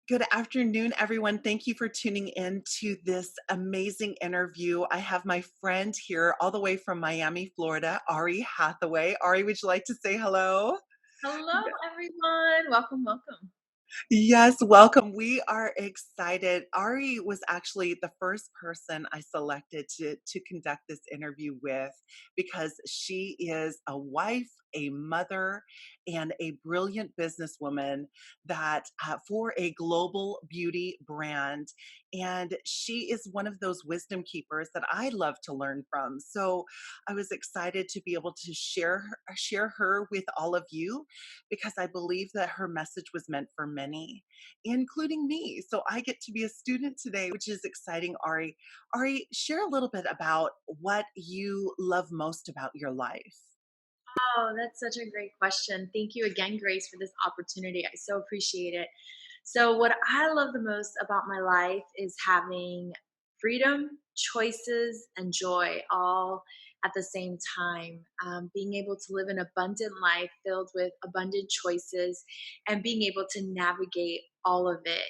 Good afternoon, everyone. Thank you for tuning in to this amazing interview. I have my friend here all the way from Miami, Florida, Auri Hatheway. Auri, would you like to say hello? Hello, everyone. Welcome, welcome. Yes, welcome. We are excited. Ari was actually the first person I selected to conduct this interview with because she is a wife, a mother, and a brilliant businesswoman that for a global beauty brand. And she is one of those wisdom keepers that I love to learn from. So I was excited to be able to share her with all of you because I believe that her message was meant for many, including me. So I get to be a student today, which is exciting, Ari. Ari, share a little bit about what you love most about your life. Oh, that's such a great question. Thank you again, Grace, for this opportunity. I so appreciate it. So, what I love the most about my life is having freedom, choices, and joy all at the same time. Being able to live an abundant life filled with abundant choices and being able to navigate all of it.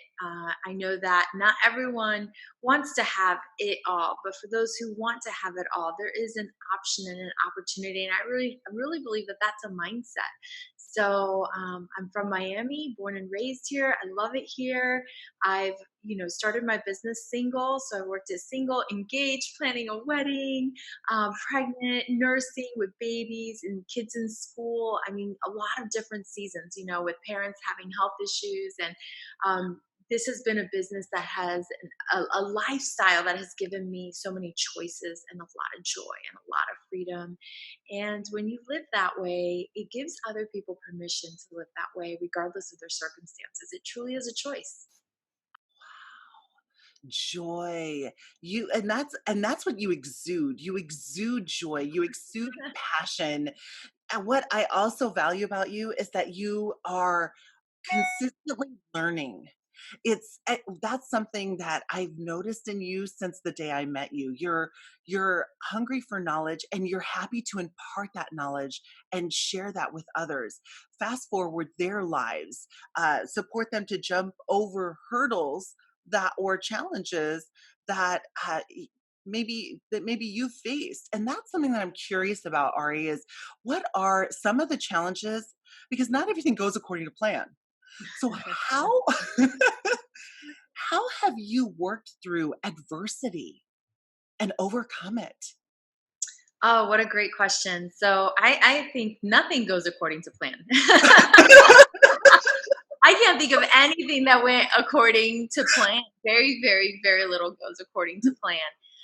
I know that not everyone wants to have it all, but for those who want to have it all, there is an option and an opportunity. And I really believe that that's a mindset. So I'm from Miami, born and raised here. I love it here. I've started my business single, so I worked as single, engaged, planning a wedding, pregnant, nursing with babies and kids in school. I mean, a lot of different seasons. With parents having health issues and this has been a business that has a lifestyle that has given me so many choices and a lot of joy and a lot of freedom. And when you live that way, it gives other people permission to live that way, regardless of their circumstances. It truly is a choice. Joy. And that's what you exude. You exude joy. You exude passion. And what I also value about you is that you are consistently learning. That's something that I've noticed in you since the day I met you. You're hungry for knowledge and you're happy to impart that knowledge and share that with others. Fast forward their lives, support them to jump over hurdles that or challenges that maybe you faced. And that's something that I'm curious about, Ari, is what are some of the challenges, because not everything goes according to plan. So how how have you worked through adversity and overcome it? Oh, what a great question. So I think nothing goes according to plan. I can't think of anything that went according to plan. Very, very, very little goes according to plan.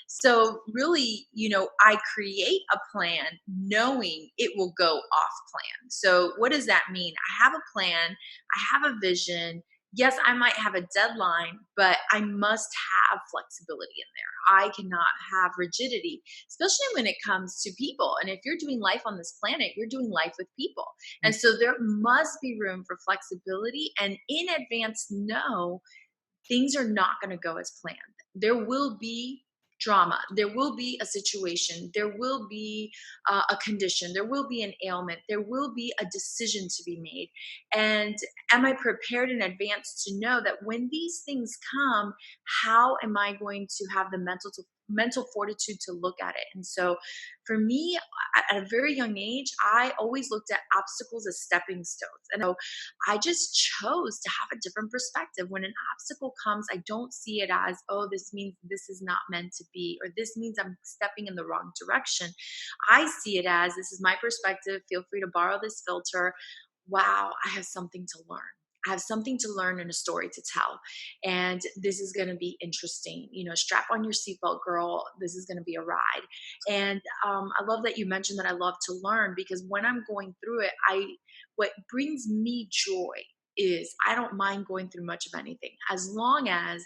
So, really, I create a plan knowing it will go off plan. So, what does that mean? I have a plan, I have a vision. Yes, I might have a deadline, but I must have flexibility in there. I cannot have rigidity, especially when it comes to people. And if you're doing life on this planet, you're doing life with people. And so there must be room for flexibility and in advance know things are not going to go as planned. There will be drama. There will be a situation. There will be a condition. There will be an ailment. There will be a decision to be made. And am I prepared in advance to know that when these things come, how am I going to have the mental fortitude to look at it? And so for me, at a very young age, I always looked at obstacles as stepping stones. And so I just chose to have a different perspective. When an obstacle comes, I don't see it as, oh, this means this is not meant to be, or this means I'm stepping in the wrong direction. I see it as, this is my perspective. Feel free to borrow this filter. Wow, I have something to learn. I have something to learn and a story to tell. And this is going to be interesting. Strap on your seatbelt, girl. This is going to be a ride. And I love that you mentioned that I love to learn because when I'm going through it, what brings me joy is I don't mind going through much of anything as long as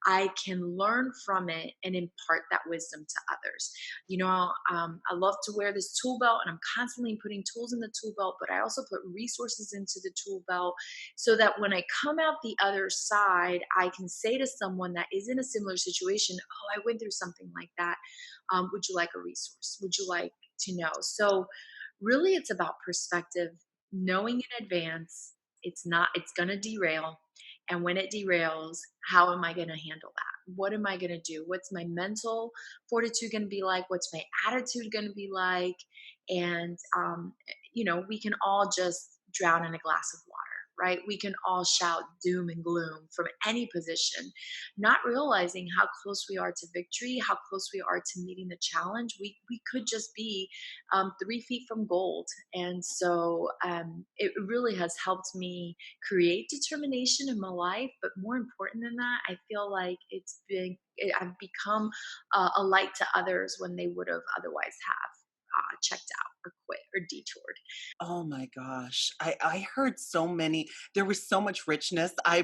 I can learn from it and impart that wisdom to others. I love to wear this tool belt and I'm constantly putting tools in the tool belt, but I also put resources into the tool belt so that when I come out the other side, I can say to someone that is in a similar situation, oh, I went through something like that. Would you like a resource? Would you like to know? So, really, it's about perspective, knowing in advance it's going to derail. And when it derails, how am I going to handle that? What am I going to do? What's my mental fortitude going to be like? What's my attitude going to be like? And, we can all just drown in a glass of water, right? We can all shout doom and gloom from any position, not realizing how close we are to victory, how close we are to meeting the challenge. We could just be 3 feet from gold. And so it really has helped me create determination in my life. But more important than that, I feel like I've become a light to others when they would have otherwise have checked out or quit or detoured. Oh my gosh. I heard so many, there was so much richness. I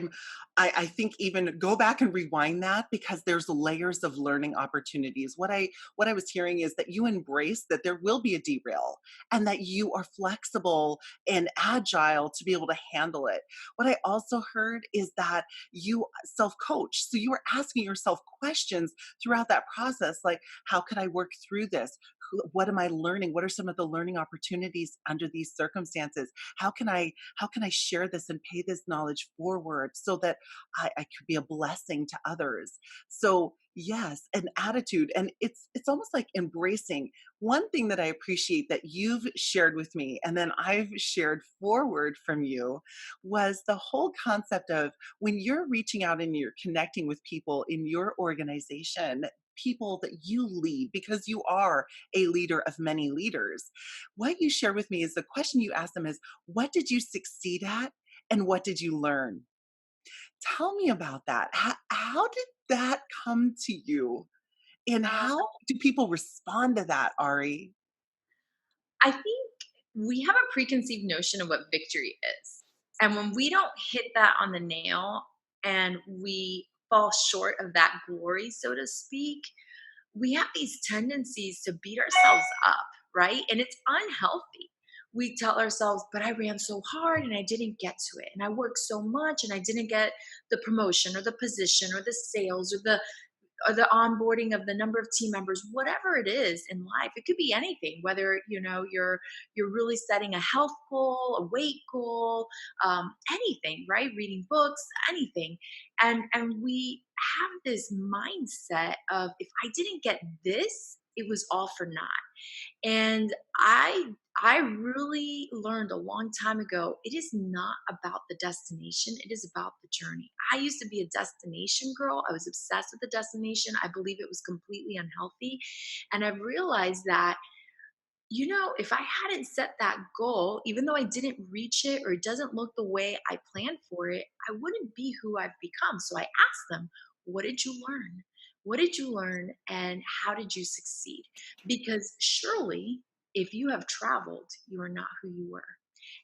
think even go back and rewind that because there's layers of learning opportunities. What I was hearing is that you embrace that there will be a derail and that you are flexible and agile to be able to handle it. What I also heard is that you self-coach. So you were asking yourself questions throughout that process like how could I work through this? What am I learning? What are some of the learning opportunities under these circumstances? How can I share this and pay this knowledge forward so that I could be a blessing to others? So yes, an attitude. And it's almost like embracing. One thing that I appreciate that you've shared with me and then I've shared forward from you was the whole concept of when you're reaching out and you're connecting with people in your organization, people that you lead because you are a leader of many leaders. What you share with me is the question you ask them is, what did you succeed at and what did you learn? Tell me about that. How did that come to you? And Uh, how do people respond to that, Ari? I think we have a preconceived notion of what victory is. And when we don't hit that on the nail and we fall short of that glory, so to speak, we have these tendencies to beat ourselves up, right? And it's unhealthy. We tell ourselves, but I ran so hard and I didn't get to it. And I worked so much and I didn't get the promotion or the position or the sales or the onboarding of the number of team members, whatever it is in life. It could be anything, whether you're really setting a health goal, a weight goal, anything, right? Reading books, anything. And we have this mindset of if I didn't get this, it was all for naught. And I really learned a long time ago, it is not about the destination, it is about the journey. I used to be a destination girl. I was obsessed with the destination. I believe it was completely unhealthy. And I've realized that if I hadn't set that goal, even though I didn't reach it or it doesn't look the way I planned for it, I wouldn't be who I've become. So I asked them, what did you learn? What did you learn and how did you succeed? Because surely, if you have traveled, you are not who you were.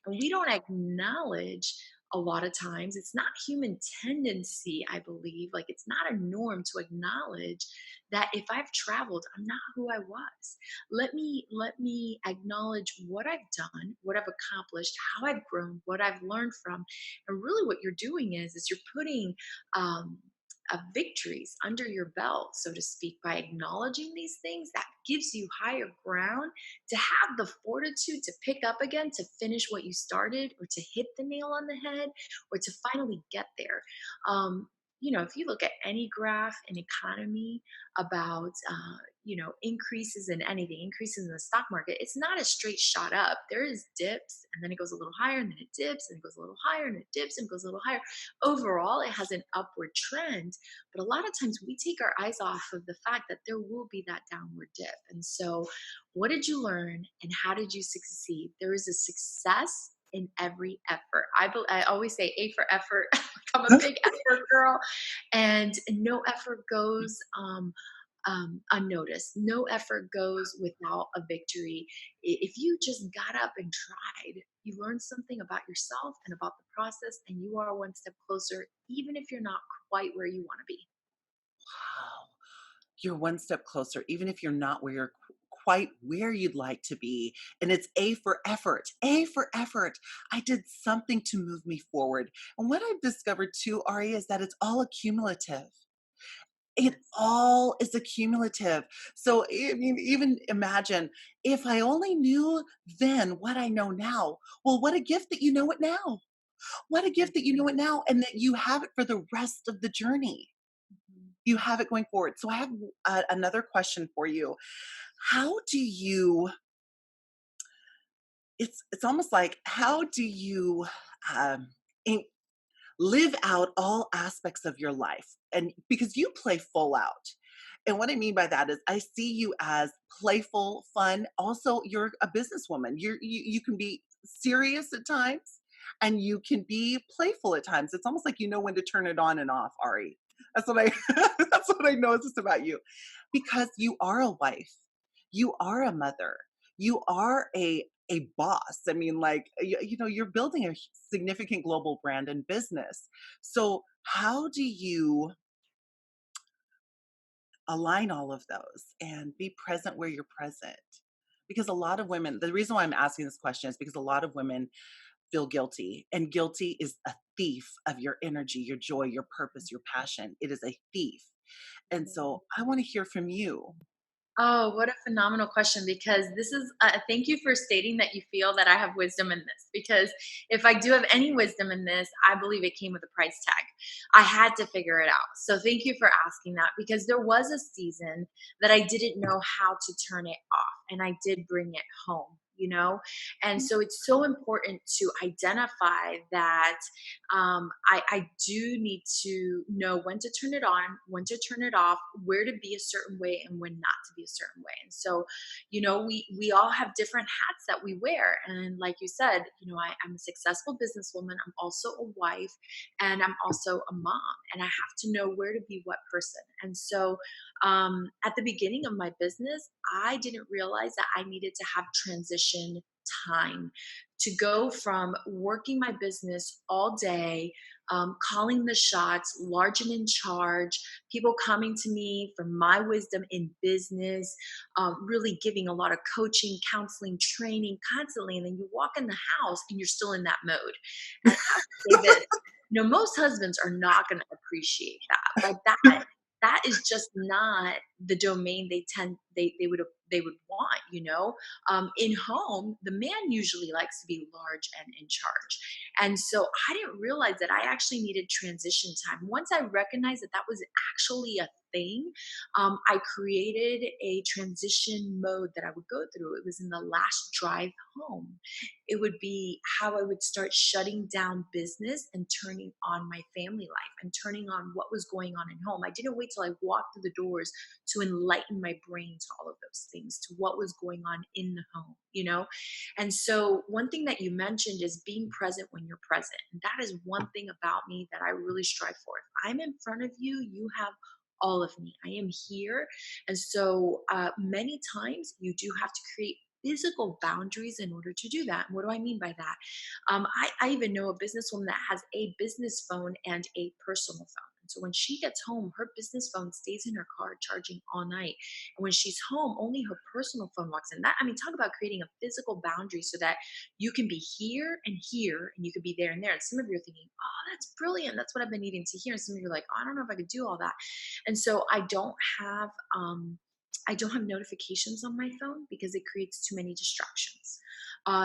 And we don't acknowledge a lot of times, it's not human tendency, I believe, like it's not a norm to acknowledge that if I've traveled, I'm not who I was. Let me acknowledge what I've done, what I've accomplished, how I've grown, what I've learned from. And really what you're doing is you're putting um victories under your belt, so to speak, by acknowledging these things. That gives you higher ground to have the fortitude to pick up again, to finish what you started, or to hit the nail on the head, or to finally get there. Um, if you look at any graph in economy about, increases in anything, increases in the stock market, it's not a straight shot up. There is dips, and then it goes a little higher, and then it dips, and it goes a little higher, and it dips, and goes a little higher. Overall, it has an upward trend, but a lot of times we take our eyes off of the fact that there will be that downward dip. And so, what did you learn and how did you succeed? There is a success in every effort. I always say A for effort. I'm a big effort girl, and no effort goes unnoticed. No effort goes without a victory. If you just got up and tried, you learned something about yourself and about the process, and you are one step closer, even if you're not quite where you want to be. Wow. You're one step closer, even if you're not where you're quite where you'd like to be. And it's A for effort. A for effort. I did something to move me forward. And what I've discovered too, Ari, is that it's all accumulative. It Yes. all is accumulative. So, I mean, even imagine if I only knew then what I know now. Well, what a gift that you know it now. What a I gift that you know agree. it now and that you have it for the rest of the journey. Mhm. You have it going forward. So I have another question for you. How do you it's almost like how do you um in, live out all aspects of your life and because you play full out, and what I mean by that is I see you as playful fun, also you're a businesswoman, you can be serious at times and you can be playful at times. It's almost like you know when to turn it on and off, Ari. That's what I that's what I noticed about you, because you are a wife, you are a mother, you are a boss. I mean, like, you know, you're building a significant global brand and business. So, how do you align all of those and be present where you're present? Because a lot of women, the reason why I'm asking this question is because a lot of women feel guilty, and guilty is a thief of your energy, your joy, your purpose, your passion. It is a thief. And so, I want to hear from you. Oh, what a phenomenal question, because this is thank you for stating that you feel that I have wisdom in this, because if I do have any wisdom in this, I believe it came with a price tag. I had to figure it out. So thank you for asking that, because there was a season that I didn't know how to turn it off and I did bring it home, you know? And so it's so important to identify that I do need to know when to turn it on, when to turn it off, where to be a certain way, and when not to be a certain way. And so, we all have different hats that we wear. And like you said, I'm a successful businesswoman. I'm also a wife, and I'm also a mom. And I have to know where to be what person. And so, at the beginning of my business, I didn't realize that I needed to have transition time to go from working my business all day, calling the shots, large and in charge, people coming to me for my wisdom in business, really giving a lot of coaching, counseling, training constantly. And then you walk in the house and you're still in that mode. And I have to say this, most husbands are not going to appreciate that. Like that is just not the domain they would want, in home, the man usually likes to be large and in charge. And so I didn't realize that I actually needed transition time. Once I recognized that that was actually a thing, I created a transition mode that I would go through. It was in the last drive home. It would be how I would start shutting down business and turning on my family life and turning on what was going on in home. I didn't wait till I walked through the doors to enlighten my brain to all of those things, to what was going on in the home. And so, one thing that you mentioned is being present when you're present. And that is one thing about me that I really strive for. If I'm in front of you, you have all of me. I am here. And so, many times you do have to create physical boundaries in order to do that. And what do I mean by that? I even know a businesswoman that has a business phone and a personal phone. And so when she gets home, her business phone stays in her car charging all night. And when she's home, only her personal phone walks in. That, I mean, talk about creating a physical boundary so that you can be here, and you could be there and there. And some of you are thinking, oh, that's brilliant. That's what I've been needing to hear. And some of you are like, oh, I don't know if I could do all that. And so have I don't have notifications on my phone because it creates too many distractions.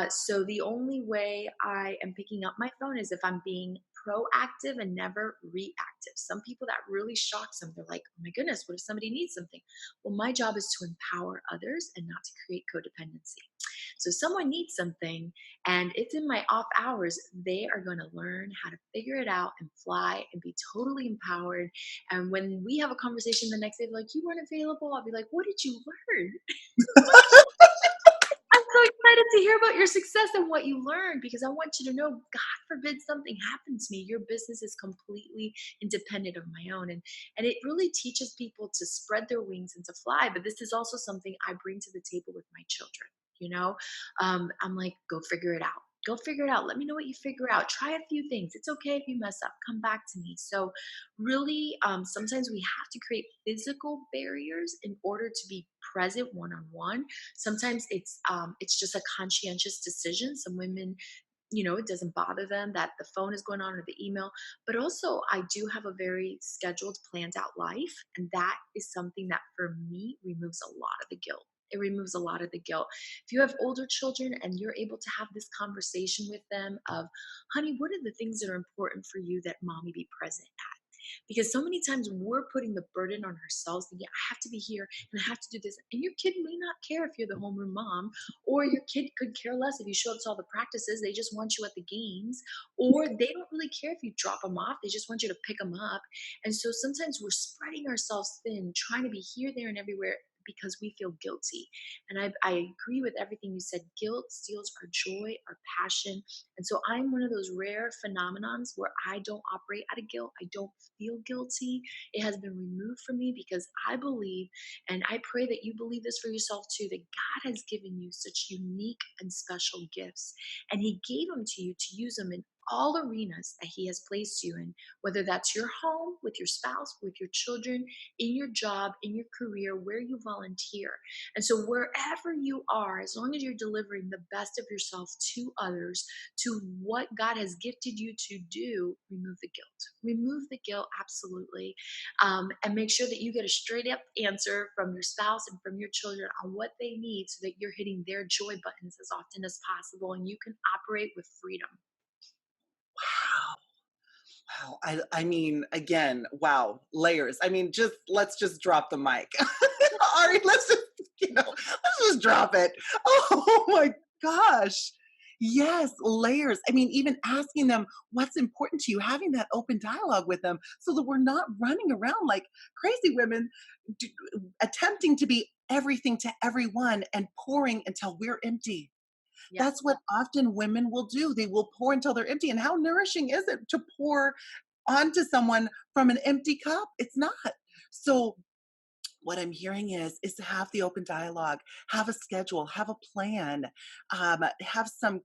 So the only way I am picking up my phone is if I'm being proactive and never reactive. Some people that really shocks them. They're like, oh my goodness, what if somebody needs something? Well, my job is to empower others and not to create codependency. So if someone needs something and it's in my off hours, they are going to learn how to figure it out and fly and be totally empowered. And when we have a conversation the next day, they're like, you weren't available. I'll be like, what did you learn? I'm so excited to hear about your success and what you learned, because I want you to know, God forbid something happened to me. Your business is completely independent of my own. And it really teaches people to spread their wings and to fly. But this is also something I bring to the table with my children. I'm like, go figure it out. Go figure it out. Let me know what you figure out. Try a few things. It's okay if you mess up. Come back to me. So, really, sometimes we have to create physical barriers in order to be present one on one. Sometimes it's just a conscientious decision. Some women, it doesn't bother them that the phone is going on or the email. But also, I do have a very scheduled, planned out life, and that is something that for me removes a lot of the guilt. It removes a lot of the guilt. If you have older children and you're able to have this conversation with them of, honey, what are the things that are important for you that mommy be present at? Because so many times we're putting the burden on ourselves thinking, I have to be here and I have to do this. And your kid may not care if you're the homeroom mom, or your kid could care less if you show up to all the practices. They just want you at the games, or they don't really care if you drop them off. They just want you to pick them up. And so sometimes we're spreading ourselves thin, trying to be here, there, and everywhere because we feel guilty. And I agree with everything you said. Guilt steals our joy, our passion. And so I'm one of those rare phenomenons where I don't operate out of guilt. I don't feel guilty. It has been removed from me because I believe, and I pray that you believe this for yourself too, that God has given you such unique and special gifts. And He gave them to you to use them in all arenas that He has placed you in, whether that's your home, with your spouse, with your children, in your job, in your career, where you volunteer. And so, wherever you are, as long as you're delivering the best of yourself to others, to what God has gifted you to do, remove the guilt. Remove the guilt, absolutely. And make sure that you get a straight up answer from your spouse and from your children on what they need so that you're hitting their joy buttons as often as possible and you can operate with freedom. Wow. Wow. I mean, again, wow, layers. I mean, just let's just drop the mic. Ari, let's just, let's just drop it. Oh my gosh. Yes, layers. I mean, even asking them what's important to you, having that open dialogue with them so that we're not running around like crazy women, d- attempting to be everything to everyone and pouring until we're empty. Yeah. That's what often women will do. They will pour until they're empty. And how nourishing is it to pour onto someone from an empty cup? It's not. So what I'm hearing is to have the open dialogue, have a schedule, have a plan, have some.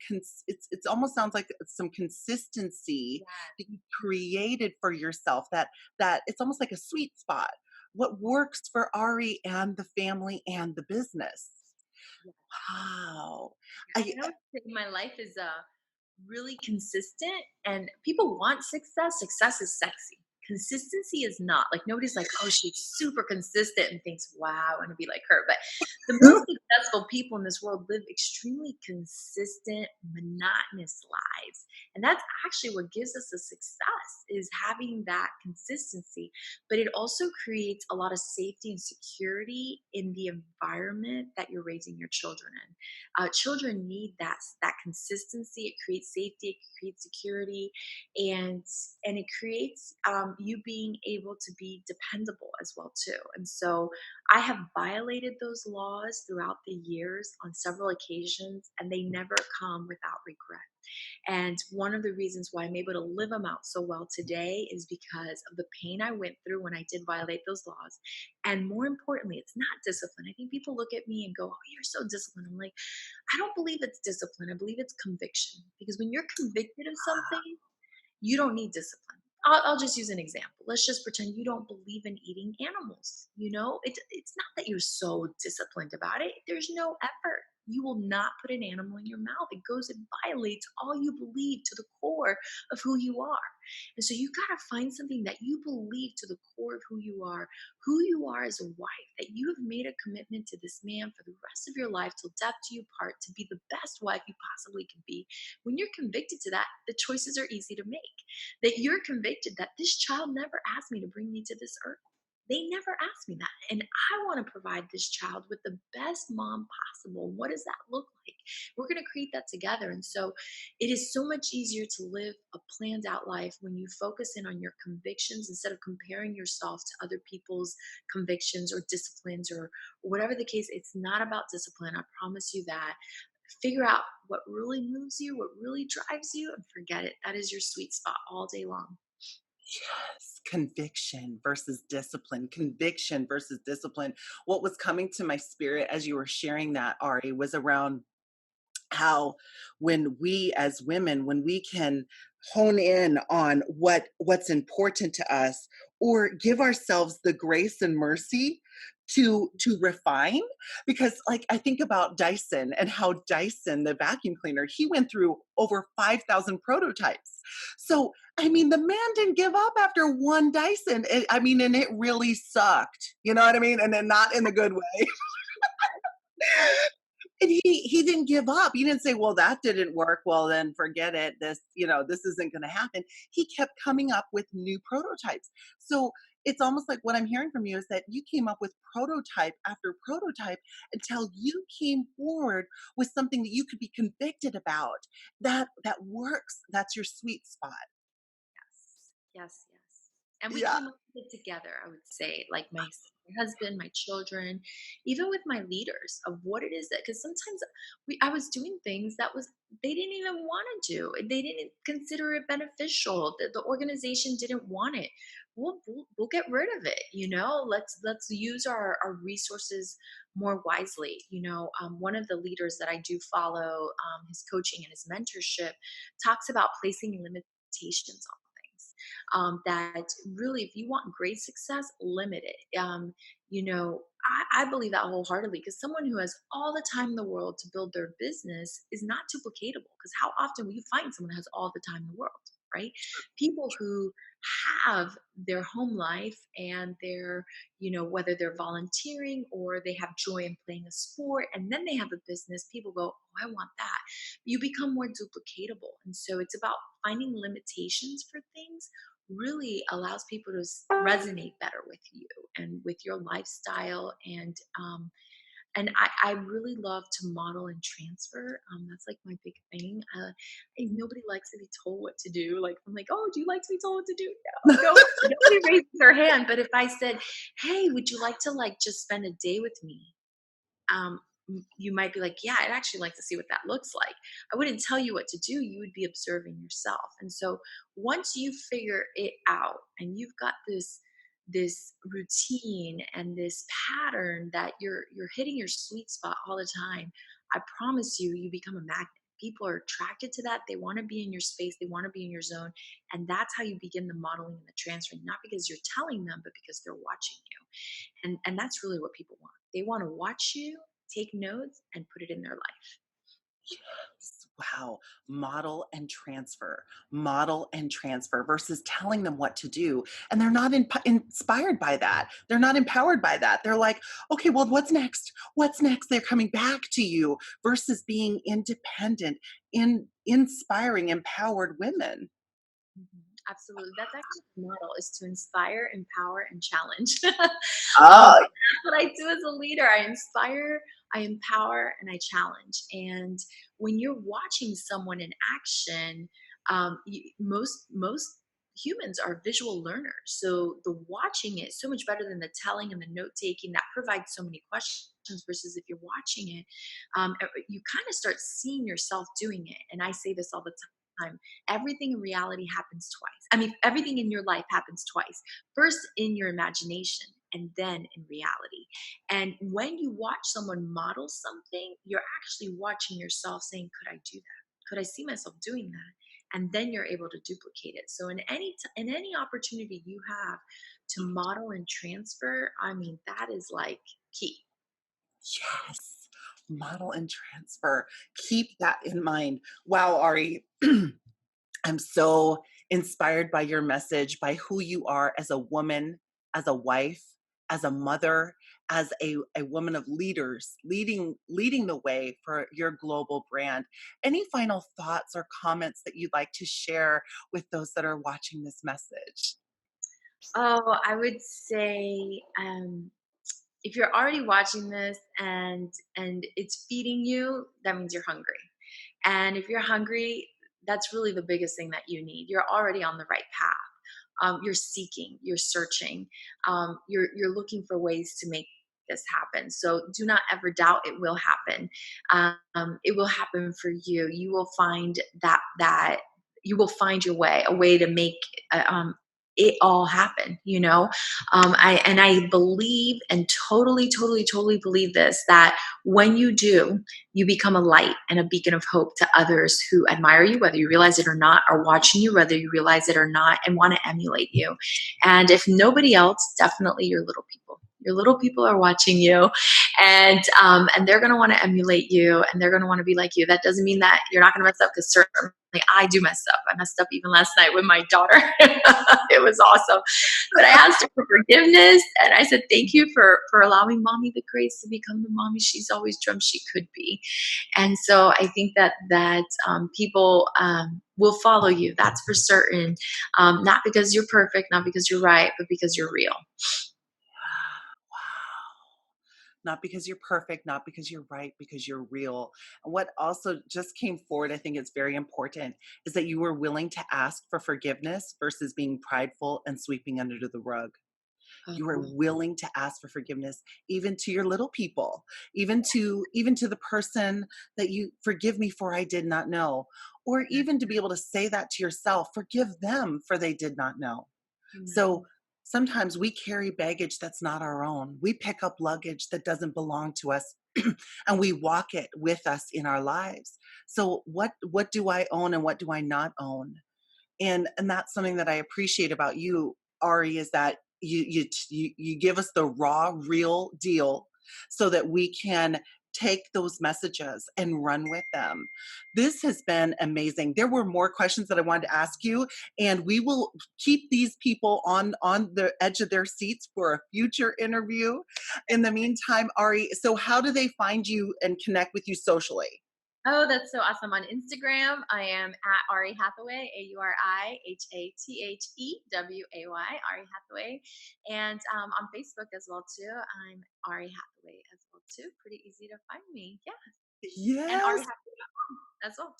It's almost sounds like some consistency Yeah. that you created for yourself. That it's almost like a sweet spot. What works for Ari and the family and the business? Yeah. Wow. I I would say my life is really consistent, and people want success. Success is sexy. Consistency is not. Like nobody's like, oh, she's super consistent and thinks, wow, I want to be like her. But the most successful people in this world live extremely consistent, monotonous lives. And that's actually what gives us a success is having that consistency. But it also creates a lot of safety and security in the environment that you're raising your children in. Children need that consistency. It creates safety, it creates security, and and it creates you being able to be dependable as well too. And so I have violated those laws throughout the years on several occasions, and they never come without regret. And one of the reasons why I'm able to live them out so well today is because of the pain I went through when I did violate those laws. And more importantly, it's not discipline. I think people look at me and go, oh, you're so disciplined. I'm like, I don't believe it's discipline. I believe it's conviction. Because when you're convicted of something, you don't need discipline. I'll just use an example. Let's just pretend you don't believe in eating animals. It's not that you're so disciplined about it. There's no effort. You will not put an animal in your mouth. It violates all you believe to the core of who you are. And so you got to find something that you believe to the core of who you are as a wife, that you have made a commitment to this man for the rest of your life till death do you part to be the best wife you possibly can be. When you're convicted to that, the choices are easy to make, that you're convicted that this child never asked me to bring me to this earth. They never asked me that. And I want to provide this child with the best mom possible. What does that look like? We're going to create that together. And so it is so much easier to live a planned out life when you focus in on your convictions instead of comparing yourself to other people's convictions or disciplines or whatever the case. It's not about discipline. I promise you that. Figure out what really moves you, what really drives you, and forget it. That is your sweet spot all day long. Yes, conviction versus discipline, conviction versus discipline. What was coming to my spirit as you were sharing that, Ari, was around how when we as women, when we can hone in on what's important to us or give ourselves the grace and mercy to refine, because like I think about Dyson and how Dyson the vacuum cleaner, he went through over 5,000 prototypes. So I mean, the man didn't give up after one Dyson. I mean, and it really sucked, you know what I mean, and then not in a good way. And he didn't give up. He didn't say, "Well, that didn't work. Well, then forget it. This isn't going to happen." He kept coming up with new prototypes. So it's almost like what I'm hearing from you is that you came up with prototype after prototype until you came forward with something that you could be convicted about. That works. That's your sweet spot. Yes, yes, yes. And we Yeah. came up with it together, I would say, like my husband, my children, even with my leaders of what it is that, because sometimes I was doing things that was they didn't even want to do. They didn't consider it beneficial. The organization didn't want it. We'll get rid of it. Let's use our resources more wisely. One of the leaders that I do follow, his coaching and his mentorship talks about placing limitations on things. That really, if you want great success, limit it. I believe that wholeheartedly, because someone who has all the time in the world to build their business is not duplicatable. Because how often will you find someone who has all the time in the world, right? People who have their home life and whether they're volunteering or they have joy in playing a sport and then they have a business, people go, oh, I want that. You become more duplicatable. And so it's about finding limitations for things really allows people to resonate better with you and with your lifestyle. And I really love to model and transfer. That's like my big thing. Nobody likes to be told what to do. Like I'm like, oh, do you like to be told what to do? No, nobody raises their hand. But if I said, hey, would you like to like just spend a day with me? You might be like, yeah, I'd actually like to see what that looks like. I wouldn't tell you what to do. You would be observing yourself. And so once you figure it out and you've got this routine and this pattern that you're hitting your sweet spot all the time, I promise you become a magnet. People are attracted to that. They want to be in your space. They want to be in your zone. And that's how you begin the modeling and the transferring, not because you're telling them, but because they're watching you. And that's really what people want. They want to watch you, take notes, and put it in their life. Wow. Model and transfer versus telling them what to do. And they're not inspired by that. They're not empowered by that. They're like, okay, well, what's next? What's next? They're coming back to you versus being independent, inspiring, empowered women. Mhm. Absolutely. That's actually the model is to inspire, empower, and challenge. Oh, That's what I do as a leader. I inspire, I empower, and I challenge. And when you're watching someone in action, most humans are visual learners. So the watching it is so much better than the telling and the note taking. That provides so many questions. Versus if you're watching it, you kind of start seeing yourself doing it. And I say this all the time. Everything in reality happens twice. I mean, everything in your life happens twice. First in your imagination and then in reality. And when you watch someone model something, you're actually watching yourself saying, could I do that? Could I see myself doing that? And then you're able to duplicate it. So in any opportunity you have to model and transfer, I mean, that is like key. yes. Model and transfer. Keep that in mind. Wow, Ari. I'm so inspired by your message, by who you are as a woman, as a wife, as a mother, as a woman of leaders, leading the way for your global brand. Any final thoughts or comments that you'd like to share with those that are watching this message? Oh, I would say if you're already watching this and it's feeding you, that means you're hungry. And if you're hungry, that's really the biggest thing that you need. You're already on the right path. You're seeking, you're searching, you're looking for ways to make this happen. So do not ever doubt it will happen. It will happen for you. You will find that you will find your way, a way to make it all happen. I believe and totally believe this, that when you do, you become a light and a beacon of hope to others who admire you, whether you realize it or not, are watching you, whether you realize it or not, and want to emulate you. And if nobody else, definitely your little people. Your little people are watching you, and they're going to want to emulate you, and they're going to want to be like you. That doesn't mean that you're not going to mess up, because certainly I do mess up. I messed up even last night with my daughter. It was awesome. But I asked her for forgiveness and I said, thank you for allowing mommy the grace to become the mommy she's always dreamt she could be. And so I think that people will follow you. That's for certain. Not because you're perfect, not because you're right, but because you're real. Not because you're perfect, not because you're right, because you're real. And what also just came forward, I think it's very important, is that you were willing to ask for forgiveness versus being prideful and sweeping under the rug. You are Oh, willing to ask for forgiveness, even to your little people, even to the person that you forgive me for I did not know, or even to be able to say that to yourself, forgive them for they did not know. So amen. sometimes we carry baggage that's not our own. We pick up luggage that doesn't belong to us and we walk it with us in our lives. So what do I own and what do I not own? And that's something that I appreciate about you, Ari, is that you give us the raw, real deal, so that we can take those messages and run with them. This has been amazing. There were more questions that I wanted to ask you, and we will keep these people on the edge of their seats for a future interview. In the meantime, Ari, so how do they find you and connect with you socially? Oh, that's so awesome. On Instagram, I am at Auri Hatheway, AuriHatheway, Ari Hathaway. And on Facebook as well too, I'm Ari Hathaway as well too. Pretty easy to find me. Yeah. And Ari Yes. Hathaway as well.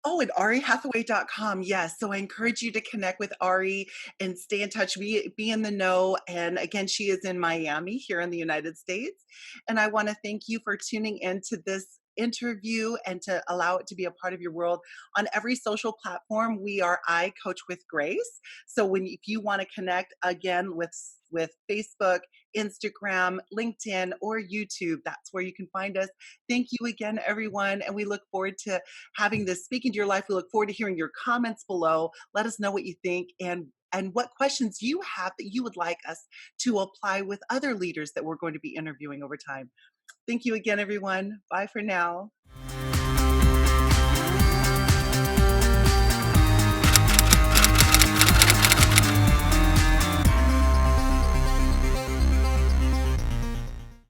Oh, at arihathaway.com. Yes. So I encourage you to connect with Ari and stay in touch, be in the know. And again, she is in Miami here in the United States. And I want to thank you for tuning into this interview and to allow it to be a part of your world. On every social platform, we are I Coach with Grace. So if you want to connect again with Facebook, Instagram, LinkedIn, or YouTube, that's where you can find us. Thank you again, everyone. And we look forward to having this speak into your life. We look forward to hearing your comments below. Let us know what you think and what questions you have that you would like us to apply with other leaders that we're going to be interviewing over time. Thank you again, everyone. Bye for now.